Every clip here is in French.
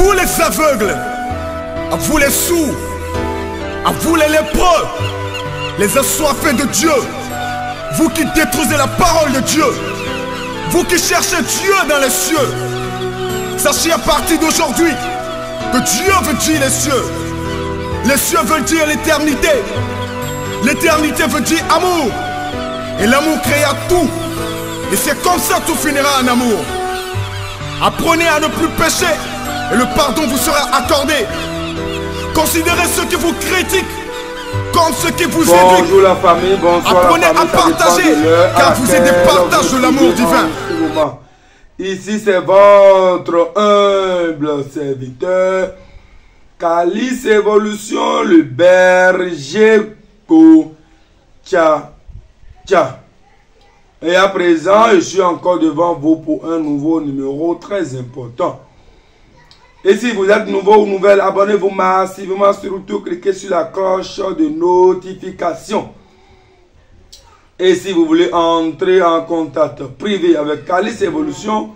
vous les aveugles, à vous les sourds, à vous les lépreux, les assoiffés de Dieu, vous qui détruisez la parole de Dieu, vous qui cherchez Dieu dans les cieux, sachez à partir d'aujourd'hui que Dieu veut dire les cieux. Les cieux veulent dire l'éternité. L'éternité veut dire amour. Et l'amour créa tout. Et c'est comme ça que tout finira en amour. Apprenez à ne plus pécher et le pardon vous sera accordé. Considérez ceux qui vous critiquent comme ceux qui vous éduquent. Bonjour la famille, bonsoir. Apprenez à partager, car vous êtes des partages de l'amour divin. Ici c'est votre humble serviteur Calice Évolution, le berger Tcha. Et à présent, je suis encore devant vous pour un nouveau numéro très important. Et si vous êtes nouveau ou nouvelle, abonnez-vous massivement, surtout cliquez sur la cloche de notification. Et si vous voulez entrer en contact privé avec Calice Évolution,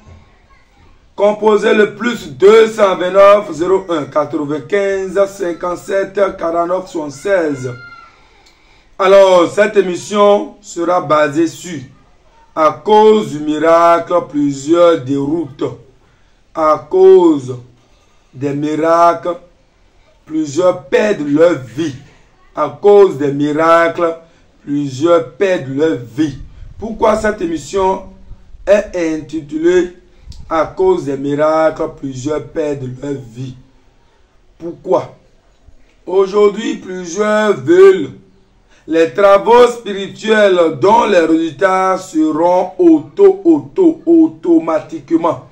composez le plus 229 01 95 57 49 76. Alors, cette émission sera basée sur, à cause du miracle, plusieurs déroutes. À cause des miracles, plusieurs perdent leur vie. À cause des miracles, plusieurs perdent leur vie. Pourquoi cette émission est intitulée « À cause des miracles, plusieurs perdent leur vie ». Pourquoi? Aujourd'hui, plusieurs veulent les travaux spirituels dont les résultats seront automatiquement.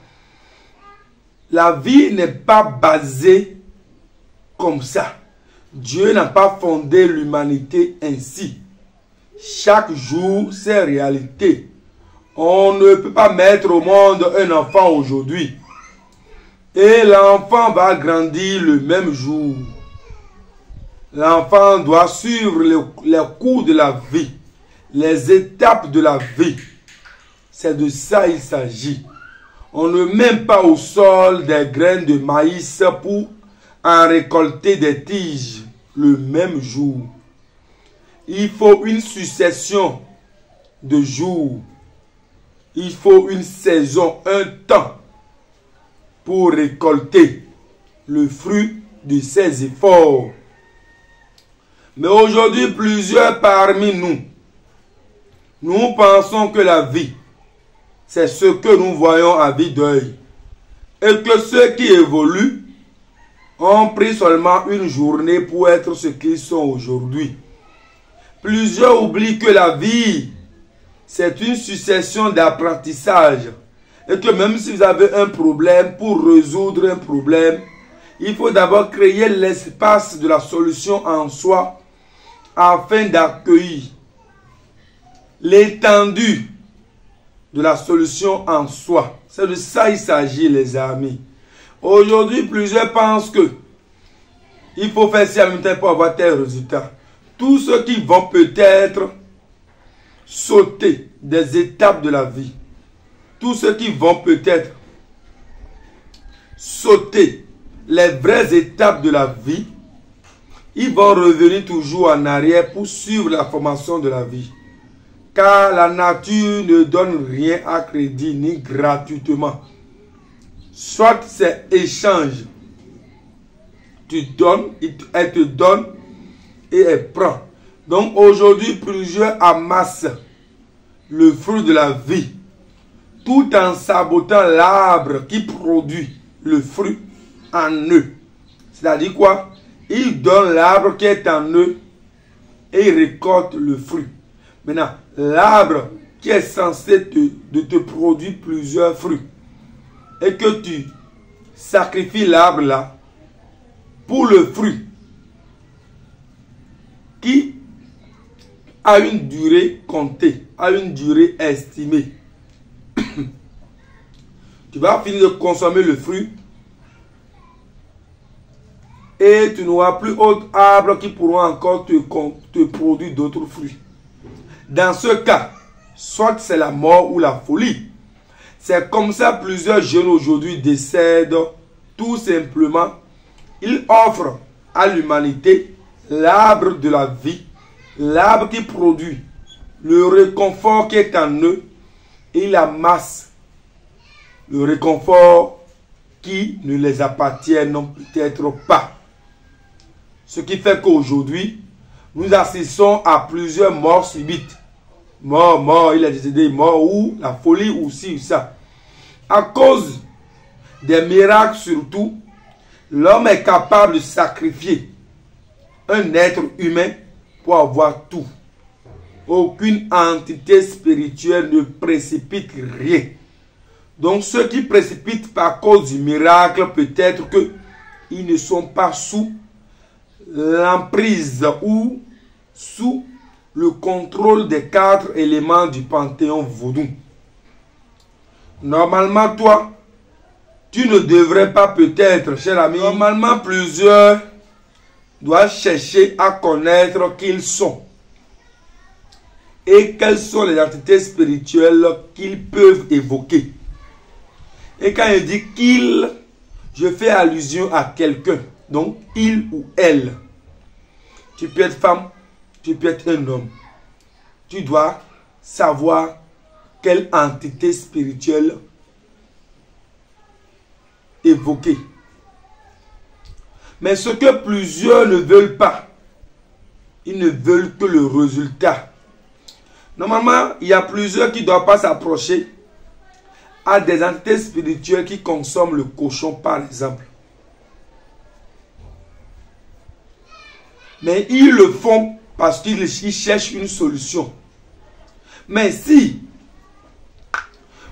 La vie n'est pas basée comme ça. Dieu n'a pas fondé l'humanité ainsi. Chaque jour, c'est réalité. On ne peut pas mettre au monde un enfant aujourd'hui. Et l'enfant va grandir le même jour. L'enfant doit suivre les cours de la vie, les étapes de la vie. C'est de ça il s'agit. On ne met pas au sol des graines de maïs pour en récolter des tiges le même jour. Il faut une succession de jours. Il faut une saison, un temps pour récolter le fruit de ses efforts. Mais aujourd'hui, plusieurs parmi nous pensons que la vie, c'est ce que nous voyons à vue d'œil. Et que ceux qui évoluent ont pris seulement une journée pour être ce qu'ils sont aujourd'hui. Plusieurs oublient que la vie, c'est une succession d'apprentissages. Et que même si vous avez un problème, pour résoudre un problème, il faut d'abord créer l'espace de la solution en soi afin d'accueillir l'étendue de la solution en soi. C'est de ça il s'agit, les amis. Aujourd'hui, plusieurs pensent que il faut faire ci en même temps pour avoir tel résultat. Tous ceux qui vont peut-être sauter des étapes de la vie, tous ceux qui vont peut-être sauter les vraies étapes de la vie, ils vont revenir toujours en arrière pour suivre la formation de la vie. Car la nature ne donne rien à crédit ni gratuitement. Soit c'est échange. Tu donnes, elle te donne et elle prend. Donc aujourd'hui, plusieurs amassent le fruit de la vie tout en sabotant l'arbre qui produit le fruit en eux. C'est-à-dire quoi? Ils donnent l'arbre qui est en eux et ils récoltent le fruit. Maintenant, l'arbre qui est censé te produire plusieurs fruits et que tu sacrifies l'arbre là pour le fruit qui a une durée comptée, a une durée estimée. Tu vas finir de consommer le fruit et tu n'auras plus autre arbre qui pourra encore te produire d'autres fruits. Dans ce cas, soit c'est la mort ou la folie. C'est comme ça plusieurs jeunes aujourd'hui décèdent tout simplement, il offre à l'humanité l'arbre de la vie, l'arbre qui produit le réconfort qui est en eux, et il amasse le réconfort qui ne les appartient non peut-être pas. Ce qui fait qu'aujourd'hui, nous assistons à plusieurs morts subites. Mort, il est décédé, mort, ou la folie, ou ci, ou ça. À cause des miracles surtout, l'homme est capable de sacrifier un être humain pour avoir tout. Aucune entité spirituelle ne précipite rien. Donc ceux qui précipitent par cause du miracle, peut-être qu'ils ne sont pas sous l'emprise ou sous le contrôle des 4 éléments du panthéon vaudou. Normalement, toi, tu ne devrais pas peut-être, cher ami, normalement plusieurs doivent chercher à connaître qui ils sont et quelles sont les entités spirituelles qu'ils peuvent évoquer. Et quand il dit qu'il, je fais allusion à quelqu'un, donc il ou elle. Tu peux être femme, tu peux être un homme. Tu dois savoir quelle entité spirituelle évoquer. Mais ce que plusieurs ne veulent pas, ils ne veulent que le résultat. Normalement, il y a plusieurs qui ne doivent pas s'approcher à des entités spirituelles qui consomment le cochon, par exemple. Mais ils le font parce qu'ils cherchent une solution. Mais si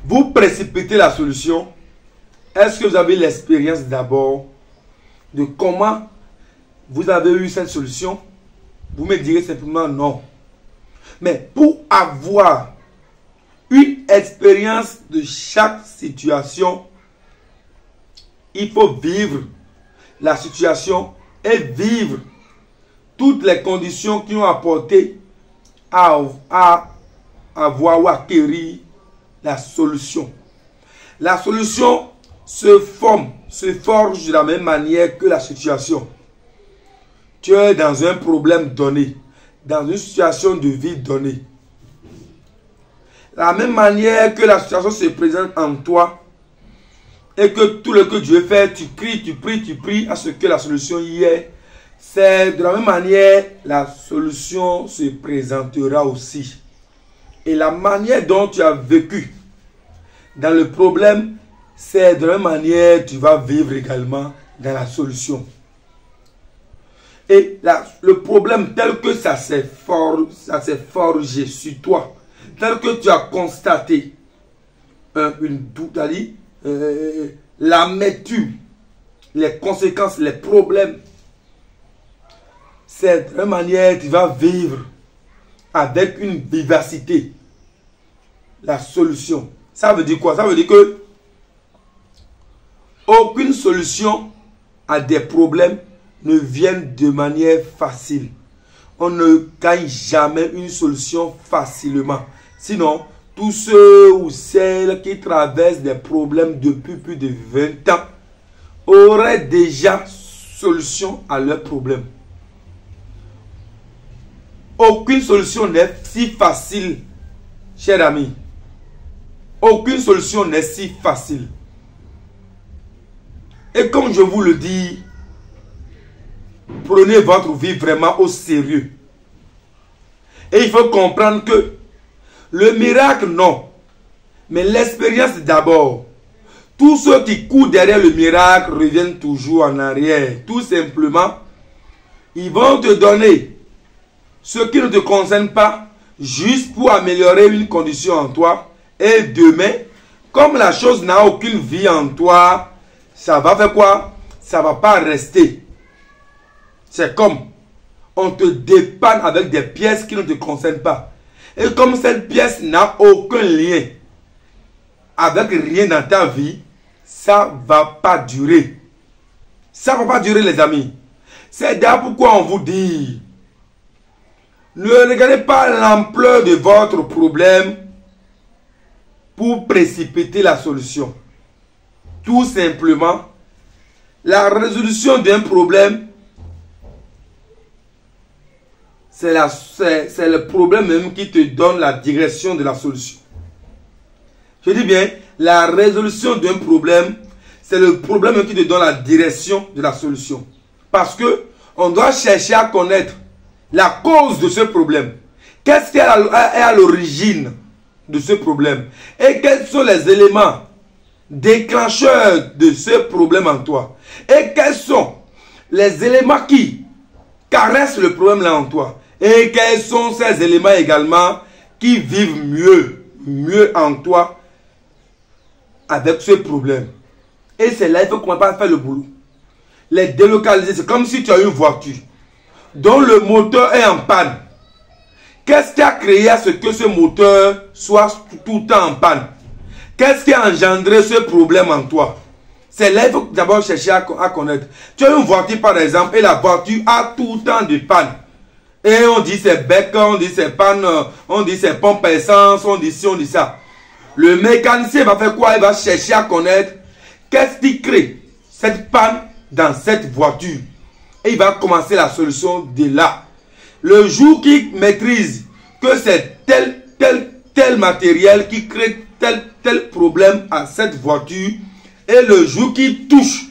vous précipitez la solution, est-ce que vous avez l'expérience d'abord de comment vous avez eu cette solution? Vous me direz simplement non. Mais pour avoir une expérience de chaque situation, il faut vivre la situation et vivre toutes les conditions qui ont apporté à avoir ou acquérir la solution. La solution se forge de la même manière que la situation. Tu es dans un problème donné, dans une situation de vie donnée. La même manière que la situation se présente en toi et que tout le que Dieu fait, tu cries, tu pries à ce que la solution y est. C'est de la même manière la solution se présentera aussi. Et la manière dont tu as vécu dans le problème, c'est de la même manière que tu vas vivre également dans la solution. Et le problème tel que ça s'est forgé sur toi, tel que tu as constaté l'amertume, les conséquences, les problèmes, c'est de la manière que tu vas vivre avec une vivacité la solution. Ça veut dire quoi? Ça veut dire que aucune solution à des problèmes ne vient de manière facile. On ne gagne jamais une solution facilement. Sinon, tous ceux ou celles qui traversent des problèmes depuis plus de 20 ans auraient déjà solution à leurs problèmes. Aucune solution n'est si facile, cher ami. Aucune solution n'est si facile. Et comme je vous le dis, prenez votre vie vraiment au sérieux. Et il faut comprendre que le miracle, non. Mais l'expérience d'abord. Tous ceux qui courent derrière le miracle reviennent toujours en arrière. Tout simplement, ils vont te donner ce qui ne te concerne pas, juste pour améliorer une condition en toi. Et demain, comme la chose n'a aucune vie en toi, ça va faire quoi? Ça ne va pas rester. C'est comme on te dépanne avec des pièces qui ne te concernent pas. Et comme cette pièce n'a aucun lien avec rien dans ta vie, ça ne va pas durer. Ça ne va pas durer, les amis. C'est d'ailleurs pourquoi on vous dit, ne regardez pas l'ampleur de votre problème pour précipiter la solution. Tout simplement, La résolution d'un problème, c'est le problème même qui te donne la direction de la solution. Je dis bien, la résolution d'un problème, c'est le problème qui te donne la direction de la solution. Parce que on doit chercher à connaître la cause de ce problème. Qu'est-ce qui est à l'origine de ce problème? Et quels sont les éléments déclencheurs de ce problème en toi? Et quels sont les éléments qui caressent le problème là en toi? Et quels sont ces éléments également qui vivent mieux en toi avec ce problème? Et c'est là qu'il faut commencer à faire le boulot. Les délocaliser, c'est comme si tu as une voiture dont le moteur est en panne. Qu'est-ce qui a créé à ce que ce moteur soit tout le temps en panne? Qu'est-ce qui a engendré ce problème en toi? C'est là qu'il faut d'abord chercher à connaître. Tu as une voiture par exemple et la voiture a tout le temps de panne. Et on dit c'est bec, on dit c'est panne, on dit c'est pompe à essence, on dit ci, on dit ça. Le mécanicien va faire quoi? Il va chercher à connaître qu'est-ce qui crée cette panne dans cette voiture. Et il va commencer la solution de là. Le jour qu'il maîtrise que c'est tel matériel qui crée tel problème à cette voiture, et le jour qu'il touche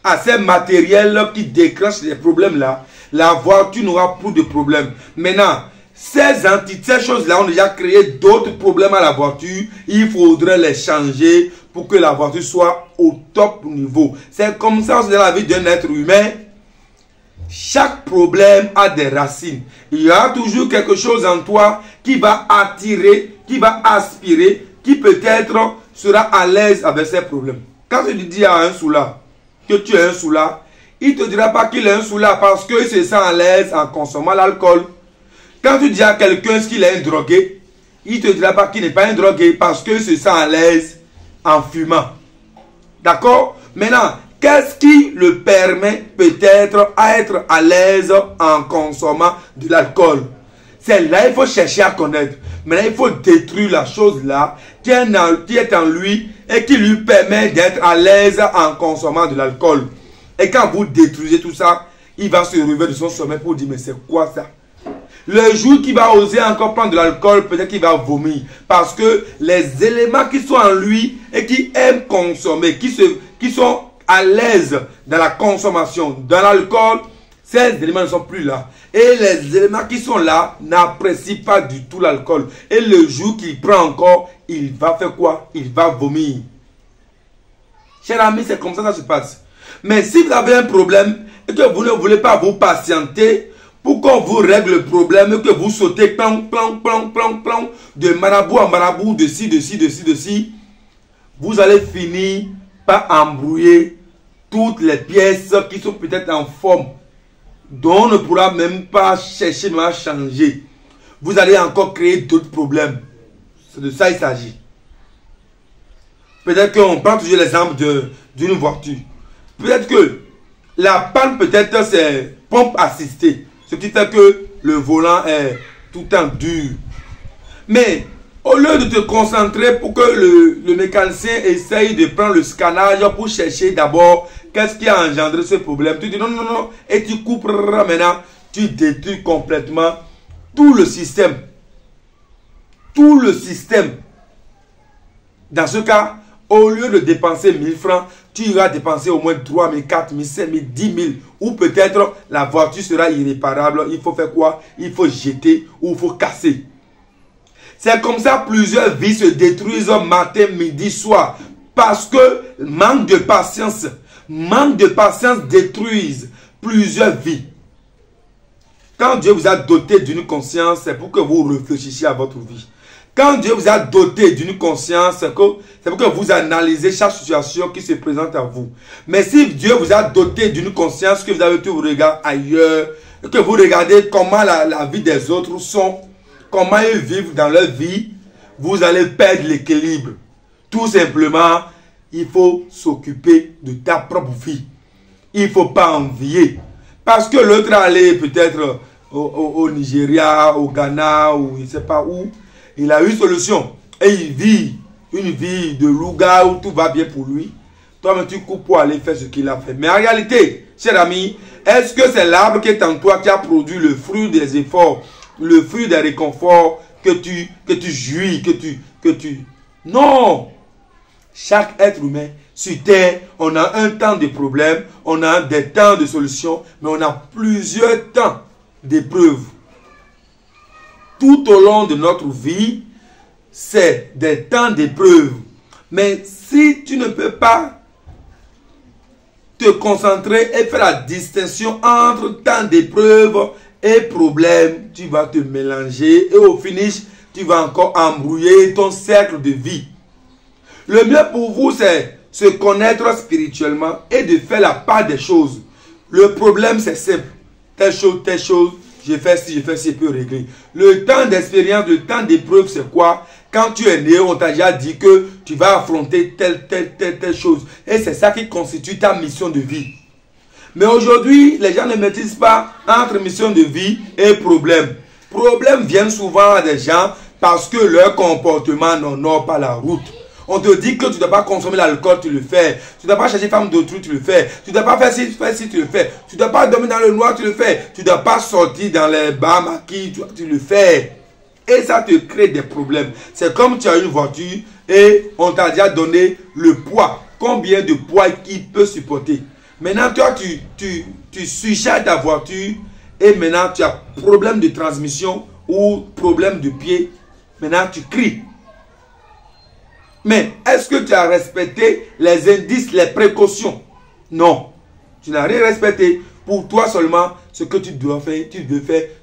à ces matériels qui déclenchent les problèmes là, la voiture n'aura plus de problème. Maintenant, ces entités, ces choses-là ont déjà créé d'autres problèmes à la voiture. Il faudrait les changer pour que la voiture soit au top niveau. C'est comme ça dans la vie d'un être humain. Chaque problème a des racines. Il y a toujours quelque chose en toi qui va attirer, qui va aspirer, qui peut-être sera à l'aise avec ces problèmes. Quand tu dis à un soulard que tu es un soulard, il ne te dira pas qu'il est un soulard parce qu'il se sent à l'aise en consommant l'alcool. Quand tu dis à quelqu'un qu'il est un drogué, il ne te dira pas qu'il n'est pas un drogué parce qu'il se sent à l'aise en fumant. D'accord? Maintenant, qu'est-ce qui le permet peut-être à être à l'aise en consommant de l'alcool? C'est là qu'il faut chercher à connaître. Maintenant, il faut détruire la chose là qui est en lui et qui lui permet d'être à l'aise en consommant de l'alcool. Et quand vous détruisez tout ça, il va se réveiller de son sommeil pour dire mais c'est quoi ça? Le jour qu'il va oser encore prendre de l'alcool, peut-être qu'il va vomir. Parce que les éléments qui sont en lui et qui aiment consommer, qui sont à l'aise dans la consommation de l'alcool, ces éléments ne sont plus là. Et les éléments qui sont là n'apprécient pas du tout l'alcool. Et le jour qu'il prend encore, il va faire quoi? Il va vomir. Chers amis, c'est comme ça que ça se passe. Mais si vous avez un problème et que vous ne voulez pas vous patienter pour qu'on vous règle le problème, que vous sautez plan, de marabout en marabout, de ci, vous allez finir par embrouiller toutes les pièces qui sont peut-être en forme, dont on ne pourra même pas chercher à changer. Vous allez encore créer d'autres problèmes. C'est de ça qu'il s'agit. Peut-être qu'on prend toujours l'exemple d'une voiture. Peut-être que la panne, peut-être, c'est pompe assistée. Ce qui fait que le volant est tout le temps dur. Mais au lieu de te concentrer pour que le mécanicien essaye de prendre le scannage pour chercher d'abord qu'est-ce qui a engendré ce problème, tu dis non, non, non, et tu coupes maintenant, tu détruis complètement tout le système. Tout le système. Dans ce cas, au lieu de dépenser 1000 francs, tu iras dépenser au moins 3 000, 4 000, 5 000, 10 000. Ou peut-être la voiture sera irréparable. Il faut faire quoi? Il faut jeter ou il faut casser. C'est comme ça plusieurs vies se détruisent matin, midi, soir. Parce que manque de patience détruisent plusieurs vies. Quand Dieu vous a doté d'une conscience, c'est pour que vous réfléchissiez à votre vie. Quand Dieu vous a doté d'une conscience, c'est pour que vous analysez chaque situation qui se présente à vous. Mais si Dieu vous a doté d'une conscience, que vous avez tout regard ailleurs, que vous regardez comment la vie des autres sont, comment ils vivent dans leur vie, vous allez perdre l'équilibre. Tout simplement, il faut s'occuper de ta propre vie. Il ne faut pas envier. Parce que l'autre est allé peut-être au Nigeria, au Ghana, ou je ne sais pas où. Il a eu une solution. Et il vit une vie de louga où tout va bien pour lui. toi-même tu coupes pour aller faire ce qu'il a fait. Mais en réalité, cher ami, est-ce que c'est l'arbre qui est en toi qui a produit le fruit des efforts, le fruit des réconforts que tu jouis, que tu... Non! Chaque être humain sur terre, on a un temps de problème, on a des temps de solutions, mais on a plusieurs temps d'épreuves. Tout au long de notre vie, c'est des temps d'épreuve. Mais si tu ne peux pas te concentrer et faire la distinction entre temps d'épreuve et problème, tu vas te mélanger et au finish, tu vas encore embrouiller ton cercle de vie. Le mieux pour vous, c'est se connaître spirituellement et de faire la part des choses. Le problème, c'est simple. Telle chose, je fais ci, je peux régler. Le temps d'expérience, le temps d'épreuve, c'est quoi? Quand tu es né, on t'a déjà dit que tu vas affronter telle chose. Et c'est ça qui constitue ta mission de vie. Mais aujourd'hui, les gens ne maîtrisent pas entre mission de vie et problème. Problèmes viennent souvent à des gens parce que leur comportement n'honore pas la route. On te dit que tu ne dois pas consommer l'alcool, tu le fais. Tu ne dois pas chercher femme d'autrui, tu le fais. Tu ne dois pas faire ci, tu le fais. Tu ne dois pas dormir dans le noir, tu le fais. Tu ne dois pas sortir dans les bars maquis, tu le fais. Et ça te crée des problèmes. C'est comme tu as une voiture et on t'a déjà donné le poids. Combien de poids qu'il peut supporter. Maintenant, toi, tu surcharges ta voiture et maintenant tu as problème de transmission ou problème de pied. Maintenant, tu cries. Mais est-ce que tu as respecté les indices, les précautions? Non. Tu n'as rien respecté. Pour toi seulement, ce que tu dois faire,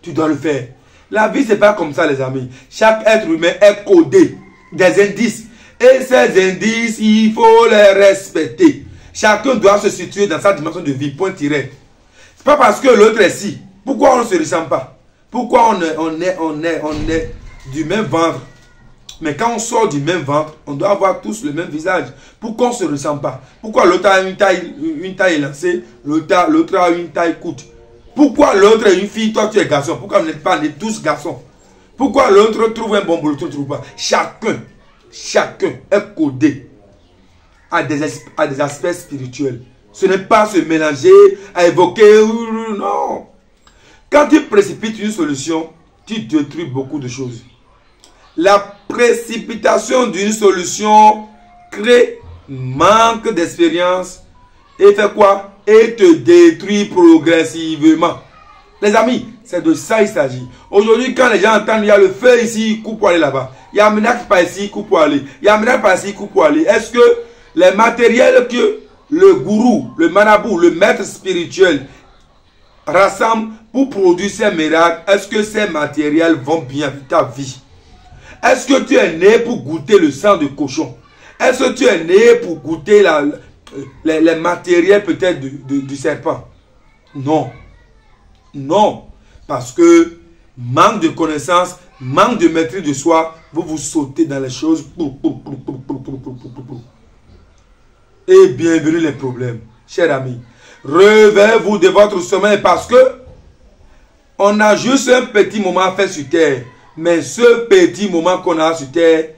tu dois le faire. La vie, ce n'est pas comme ça, les amis. Chaque être humain est codé des indices. Et ces indices, il faut les respecter. Chacun doit se situer dans sa dimension de vie, point tiré. Ce n'est pas parce que l'autre est si. Pourquoi on ne se ressemble pas? Pourquoi on est du même ventre? Mais quand on sort du même ventre, on doit avoir tous le même visage. Pourquoi on ne se ressemble pas? Pourquoi l'autre a une taille élancée, l'autre a une taille courte? Pourquoi l'autre est une fille, toi tu es garçon? Pourquoi vous n'êtes pas nés tous garçons? Pourquoi l'autre trouve un bon boulot, tu ne trouves pas? Chacun est codé à des aspects spirituels. Ce n'est pas se mélanger, à évoquer, non. Quand tu précipites une solution, tu détruis beaucoup de choses. La précipitation d'une solution crée manque d'expérience et fait quoi? Et te détruit progressivement. Les amis, c'est de ça il s'agit. Aujourd'hui, quand les gens entendent, il y a le feu ici, il coupe pour aller là-bas. Il y a un miracle par ici, il coupe pour aller. Il y a un miracle par ici, il coupe pour aller. Est-ce que les matériels que le gourou, le marabout, le maître spirituel rassemble pour produire ces miracles, est-ce que ces matériels vont bien vivre ta vie? Est-ce que tu es né pour goûter le sang de cochon? Est-ce que tu es né pour goûter les matériels peut-être du serpent? Non. Non. Parce que manque de connaissance, manque de maîtrise de soi, vous sautez dans les choses. Et bienvenue les problèmes. Chers amis, réveillez-vous de votre sommeil parce que on a juste un petit moment à faire sur terre. Mais ce petit moment qu'on a sur terre,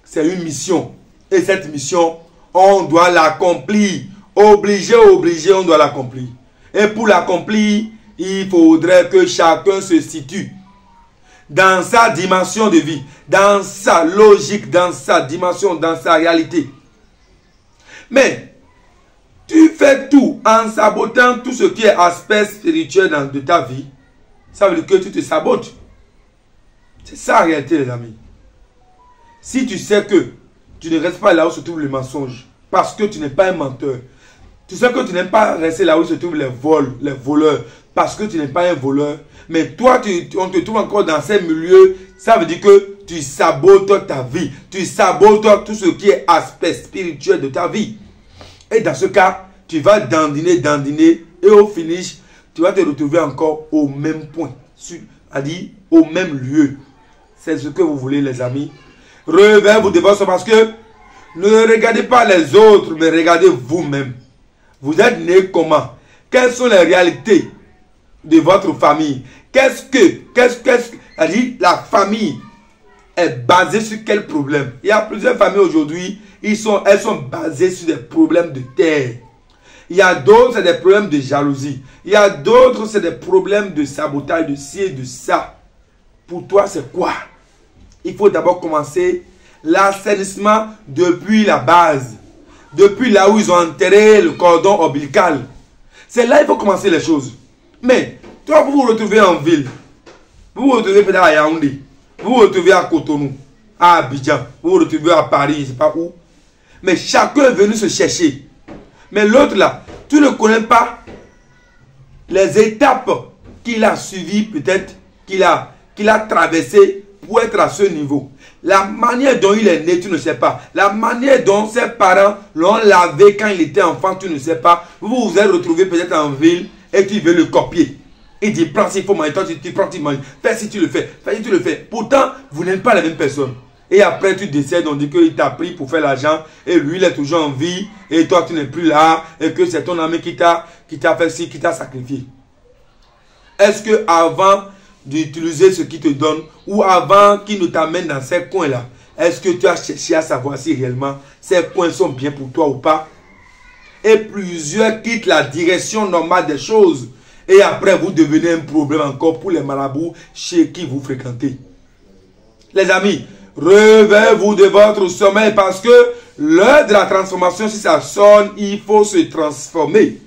c'est une mission. Et cette mission, on doit l'accomplir. Obligé, on doit l'accomplir. Et pour l'accomplir, il faudrait que chacun se situe dans sa dimension de vie, dans sa logique, dans sa dimension, dans sa réalité. Mais, tu fais tout en sabotant tout ce qui est aspect spirituel de ta vie. Ça veut dire que tu te sabotes. C'est ça la réalité, les amis. Si tu sais que tu ne restes pas là où se trouvent les mensonges, parce que tu n'es pas un menteur, tu sais que tu n'aimes pas rester là où se trouvent les voleurs, parce que tu n'es pas un voleur, mais toi, on te trouve encore dans ces milieux, ça veut dire que tu sabotes ta vie, tu sabotes tout ce qui est aspect spirituel de ta vie. Et dans ce cas, tu vas dandiner, et au finish, tu vas te retrouver encore au même point, c'est-à-dire au même lieu. C'est ce que vous voulez, les amis. Réveillez-vous de votre parce que ne regardez pas les autres, mais regardez vous-même. Vous êtes né comment? Quelles sont les réalités de votre famille? La famille est basée sur quel problème? Il y a plusieurs familles aujourd'hui elles sont basées sur des problèmes de terre. Il y a d'autres, c'est des problèmes de jalousie. Il y a d'autres, c'est des problèmes de sabotage, de ci et de ça. Pour toi, c'est quoi? Il faut d'abord commencer l'assainissement depuis la base. Depuis là où ils ont enterré le cordon ombilical. C'est là qu'il faut commencer les choses. Mais, toi, vous vous retrouvez en ville. Vous vous retrouvez peut-être à Yaoundé. Vous vous retrouvez à Cotonou, à Abidjan. Vous vous retrouvez à Paris, je ne sais pas où. Mais chacun est venu se chercher. Mais l'autre là, tu ne connais pas les étapes qu'il a suivies, peut-être, qu'il a traversées pour être à ce niveau. La manière dont il est né, tu ne sais pas. La manière dont ses parents l'ont lavé quand il était enfant, tu ne sais pas. Vous vous êtes retrouvé peut-être en ville et tu veux le copier. Il dit, prends s'il faut manger, toi tu prends, tu manges. Fais si tu le fais, fais si tu le fais. Pourtant, vous n'êtes pas la même personne. Et après, tu décèdes, on dit qu'il t'a pris pour faire l'argent. Et lui, il est toujours en vie. Et toi, tu n'es plus là. Et que c'est ton ami qui t'a fait ci, qui t'a sacrifié. Est-ce que avant d'utiliser ce qu'il te donne, ou avant qu'il ne t'amène dans ces coins-là, est-ce que tu as cherché à savoir si réellement ces coins sont bien pour toi ou pas? Et plusieurs quittent la direction normale des choses. Et après, vous devenez un problème encore pour les marabouts chez qui vous fréquentez. Les amis, réveillez-vous de votre sommeil parce que l'heure de la transformation, si ça sonne, il faut se transformer.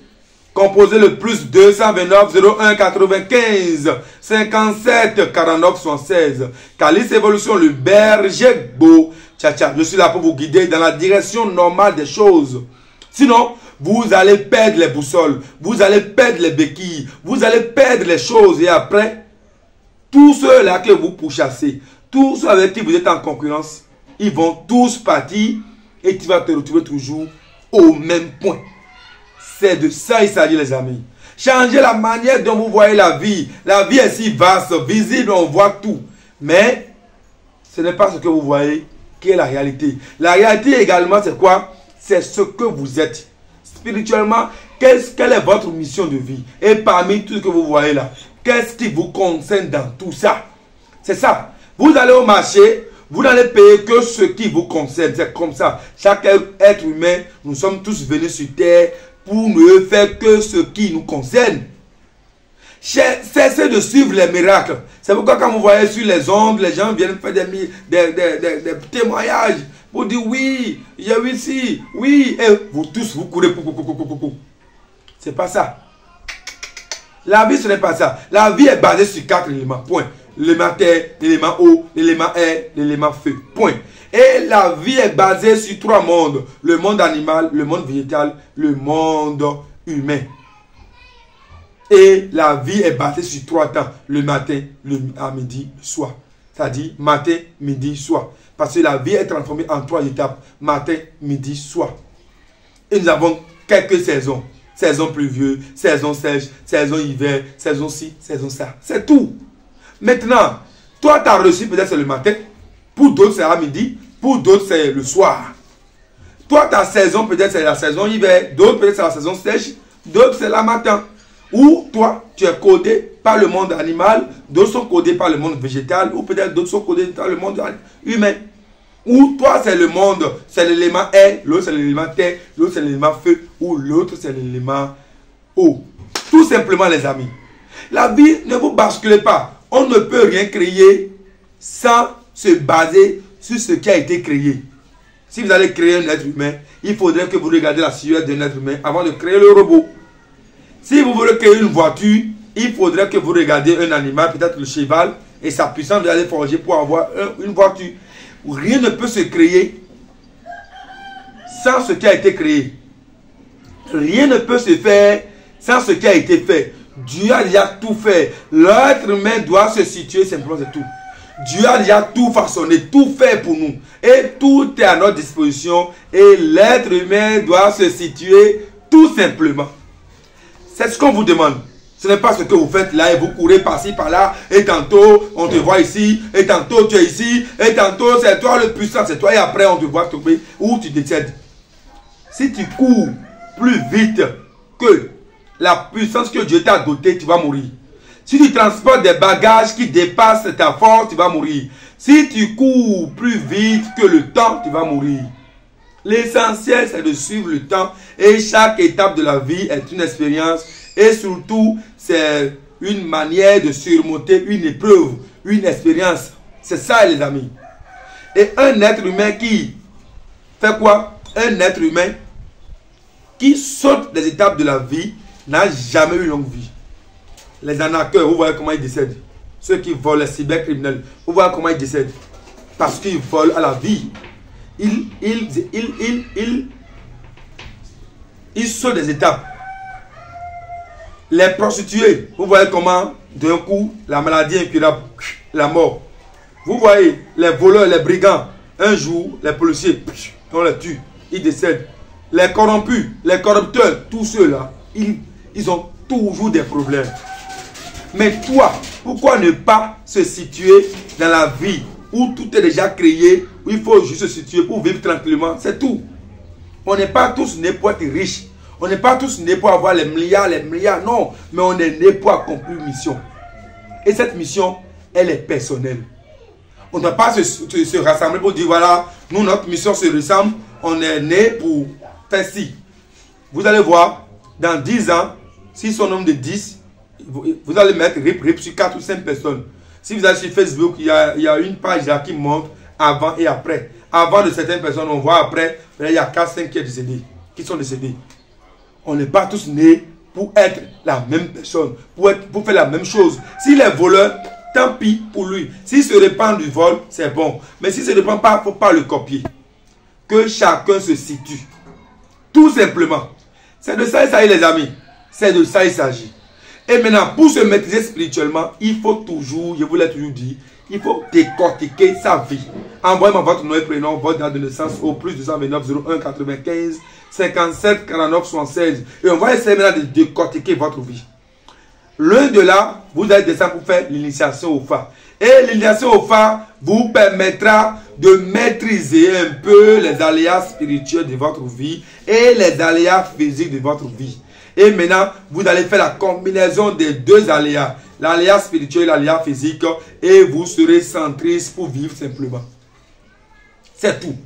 Composez le plus 229 01 95 57 49 76. Calice Évolution, le berger beau. Tcha, je suis là pour vous guider dans la direction normale des choses. Sinon, vous allez perdre les boussoles, vous allez perdre les béquilles, vous allez perdre les choses et après, tous ceux-là que vous pourchassez, tous ceux avec qui vous êtes en concurrence, ils vont tous partir et tu vas te retrouver toujours au même point. C'est de ça qu'il s'agit, les amis. Changez la manière dont vous voyez la vie. La vie est si vaste, visible, on voit tout. Mais ce n'est pas ce que vous voyez qui est la réalité. La réalité également, c'est quoi? C'est ce que vous êtes. Spirituellement, quelle est votre mission de vie? Et parmi tout ce que vous voyez là, qu'est-ce qui vous concerne dans tout ça? C'est ça. Vous allez au marché, vous n'allez payer que ce qui vous concerne. C'est comme ça. Chaque être humain, nous sommes tous venus sur terre pour ne faire que ce qui nous concerne. Cessez de suivre les miracles. C'est pourquoi quand vous voyez sur les ondes, les gens viennent faire des témoignages pour dire oui, j'ai eu ici, oui, et vous tous vous courez. C'est pas ça. La vie, ce n'est pas ça. La vie est basée sur 4 éléments. Point. L'élément terre, l'élément eau, l'élément air, l'élément feu. Point. Et la vie est basée sur 3 mondes. Le monde animal, le monde végétal, le monde humain. Et la vie est basée sur 3 temps. Le matin, à midi, le soir. C'est-à-dire matin, midi, soir. Parce que la vie est transformée en 3 étapes. Matin, midi, soir. Et nous avons quelques saisons. Saison pluvieuse, saison sèche, saison hiver, saison ci, saison ça. C'est tout. Maintenant, toi, tu as reçu peut-être c'est le matin. Pour d'autres, c'est à midi. Pour d'autres, c'est le soir. Toi, ta saison, peut-être c'est la saison hiver. D'autres, peut-être c'est la saison sèche. D'autres, c'est la matin. Ou toi, tu es codé par le monde animal. D'autres sont codés par le monde végétal. Ou peut-être d'autres sont codés par le monde humain. Ou toi, c'est le monde, c'est l'élément air. L'autre, c'est l'élément terre. L'autre, c'est l'élément feu. Ou l'autre, c'est l'élément eau. Tout simplement, les amis. La vie, ne vous basculez pas. On ne peut rien créer sans se baser sur ce qui a été créé. Si vous allez créer un être humain, il faudrait que vous regardiez la silhouette d'un être humain avant de créer le robot. Si vous voulez créer une voiture, il faudrait que vous regardiez un animal, peut-être le cheval, et sa puissance, vous allez forger pour avoir une voiture. Rien ne peut se créer sans ce qui a été créé. Rien ne peut se faire sans ce qui a été fait. Dieu a déjà tout fait. L'être humain doit se situer simplement, c'est tout. Dieu a déjà tout façonné, tout fait pour nous. Et tout est à notre disposition. Et l'être humain doit se situer tout simplement. C'est ce qu'on vous demande. Ce n'est pas ce que vous faites là et vous courez par-ci, par-là. Et tantôt, on te voit ici. Et tantôt, tu es ici. Et tantôt, c'est toi le puissant. C'est toi. Et après, on te voit tomber. Ou tu décèdes. Si tu cours plus vite que la puissance que Dieu t'a dotée, tu vas mourir. Si tu transportes des bagages qui dépassent ta force, tu vas mourir. Si tu cours plus vite que le temps, tu vas mourir. L'essentiel, c'est de suivre le temps. Et chaque étape de la vie est une expérience. Et surtout, c'est une manière de surmonter une épreuve, une expérience. C'est ça, les amis. Et un être humain qui fait quoi? Un être humain qui saute les étapes de la vie n'a jamais eu longue vie. Les arnaqueurs, vous voyez comment ils décèdent. Ceux qui volent, les cybercriminels, vous voyez comment ils décèdent. Parce qu'ils volent à la vie. Ils sautent des étapes. Les prostituées, vous voyez comment d'un coup la maladie incurable, la mort. Vous voyez les voleurs, les brigands, un jour les policiers, on les tue, ils décèdent. Les corrompus, les corrupteurs, tous ceux-là, ils ont toujours des problèmes. Mais toi, pourquoi ne pas se situer dans la vie où tout est déjà créé, où il faut juste se situer pour vivre tranquillement, c'est tout. On n'est pas tous nés pour être riches. On n'est pas tous nés pour avoir les milliards, non. Mais on est nés pour accomplir une mission. Et cette mission, elle est personnelle. On ne doit pas se rassembler pour dire, voilà, nous, notre mission se ressemble. On est nés pour faire ci. Vous allez voir, dans 10 ans, si son nombre de 10, vous allez mettre rip sur 4 ou 5 personnes. Si vous allez sur Facebook, il y a une page là qui montre avant et après. Avant de certaines personnes, on voit après, il y a 4-5 qui sont décédés. On n'est pas tous nés pour être la même personne, pour faire la même chose. S'il est voleur, tant pis pour lui. S'il se répand du vol, c'est bon. Mais s'il ne se répand pas, il ne faut pas le copier. Que chacun se situe. Tout simplement. C'est de ça il s'agit, les amis. C'est de ça il s'agit. Et maintenant, pour se maîtriser spirituellement, il faut toujours, je vous l'ai toujours dit, il faut décortiquer sa vie. Envoyez-moi votre nom et prénom, votre date de naissance au plus 229 01 95 57 49 76. Et on va essayer maintenant de décortiquer votre vie. L'un de là, vous allez descendre pour faire l'initiation au phare. Et l'initiation au phare vous permettra de maîtriser un peu les aléas spirituels de votre vie et les aléas physiques de votre vie. Et maintenant, vous allez faire la combinaison des deux aléas, l'aléa spirituel et l'aléa physique, et vous serez centriste pour vivre simplement. C'est tout.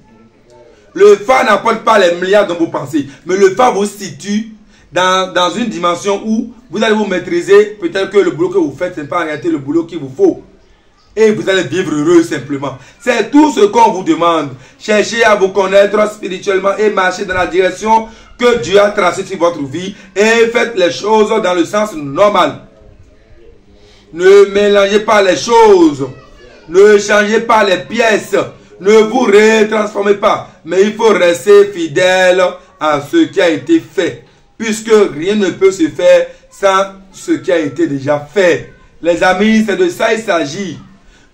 Le phare n'apporte pas les milliards dont vous pensez, mais le phare vous situe dans une dimension où vous allez vous maîtriser. Peut-être que le boulot que vous faites, ce n'est pas en réalité le boulot qu'il vous faut. Et vous allez vivre heureux simplement. C'est tout ce qu'on vous demande. Cherchez à vous connaître spirituellement et marchez dans la direction que Dieu a tracée sur votre vie. Et faites les choses dans le sens normal. Ne mélangez pas les choses. Ne changez pas les pièces. Ne vous retransformez pas. Mais il faut rester fidèle à ce qui a été fait. Puisque rien ne peut se faire sans ce qui a été déjà fait. Les amis, c'est de ça il s'agit.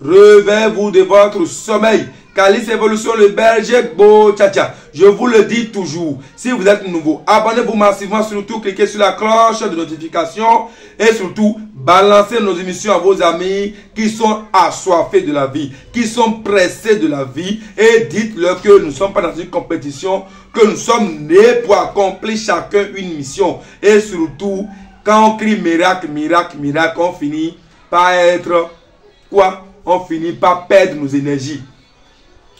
Réveillez-vous de votre sommeil. Calice Évolution, le berger Bo Tcha. Je vous le dis toujours. Si vous êtes nouveau, abonnez-vous massivement. Surtout, cliquez sur la cloche de notification. Et surtout, balancez nos émissions à vos amis qui sont assoiffés de la vie, qui sont pressés de la vie. Et dites-leur que nous ne sommes pas dans une compétition, que nous sommes nés pour accomplir chacun une mission. Et surtout, quand on crie miracle, miracle, miracle, on finit par être quoi? On finit par perdre nos énergies.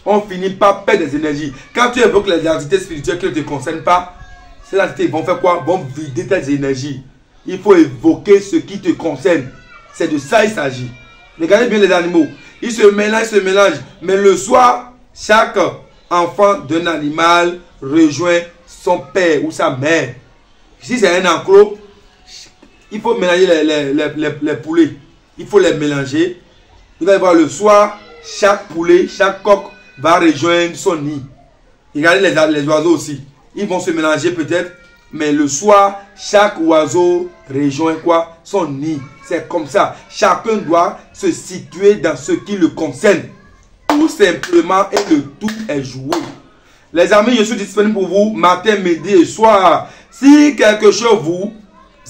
On finit par perdre des énergies. Quand tu évoques les entités spirituelles qui ne te concernent pas, ces entités vont faire quoi? Vont vider tes énergies. Il faut évoquer ce qui te concerne. C'est de ça il s'agit. Regardez bien les animaux. Ils se mélangent. Mais le soir, chaque enfant d'un animal rejoint son père ou sa mère. Si c'est un enclos, il faut mélanger les poulets. Il faut les mélanger. Vous allez voir le soir, chaque poulet, chaque coq va rejoindre son nid. Regardez les oiseaux aussi. Ils vont se mélanger peut-être, mais le soir, chaque oiseau rejoint quoi? Son nid. C'est comme ça. Chacun doit se situer dans ce qui le concerne. Tout simplement, et le tout est joué. Les amis, je suis disponible pour vous matin, midi et soir. Si quelque chose vous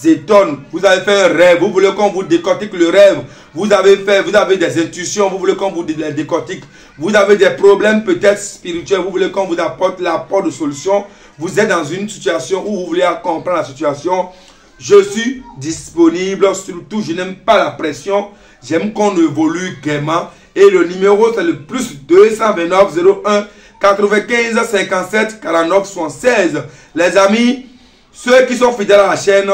étonne, vous avez fait un rêve, vous voulez qu'on vous décortique le rêve, vous avez des intuitions, vous voulez qu'on vous les décortique, vous avez des problèmes peut-être spirituels, vous voulez qu'on vous apporte l'apport de solution, vous êtes dans une situation où vous voulez comprendre la situation, je suis disponible. Surtout, je n'aime pas la pression, j'aime qu'on évolue gaiement. Et le numéro c'est le plus 229 01 95 57 49 76. Les amis, ceux qui sont fidèles à la chaîne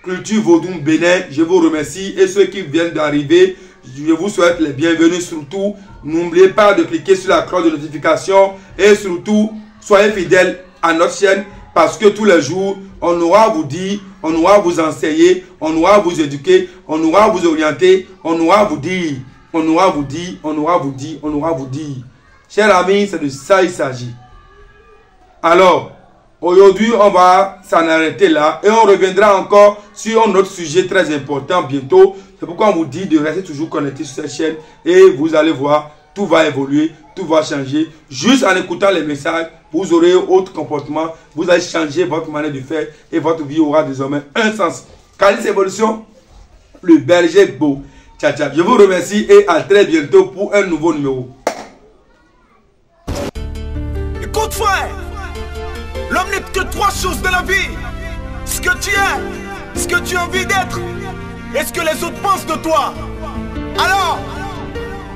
Culture Vaudou Bénin, je vous remercie. Et ceux qui viennent d'arriver, je vous souhaite les bienvenus. Surtout, n'oubliez pas de cliquer sur la cloche de notification. Et surtout, soyez fidèles à notre chaîne parce que tous les jours, on aura à vous dire, on aura à vous enseigner, on aura à vous éduquer, on aura à vous orienter, on aura à vous dire, on aura à vous dire, on aura à vous dire, on aura à vous dire. Chers amis, c'est de ça il s'agit. Alors, aujourd'hui, on va s'en arrêter là et on reviendra encore sur un autre sujet très important bientôt. C'est pourquoi on vous dit de rester toujours connecté sur cette chaîne et vous allez voir, tout va évoluer, tout va changer. Juste en écoutant les messages, vous aurez autre comportement, vous allez changer votre manière de faire et votre vie aura désormais un sens. Calice Évolution, le berger beau. Ciao, ciao. Je vous remercie et à très bientôt pour un nouveau numéro. Écoute frère, l'homme n'est que trois choses de la vie. Ce que tu es, ce que tu as envie d'être et ce que les autres pensent de toi. Alors,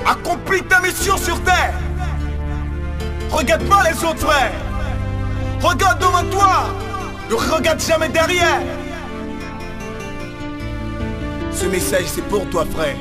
accomplis ta mission sur terre. Regarde pas les autres frères. Regarde devant toi. Ne regarde jamais derrière. Ce message c'est pour toi frère.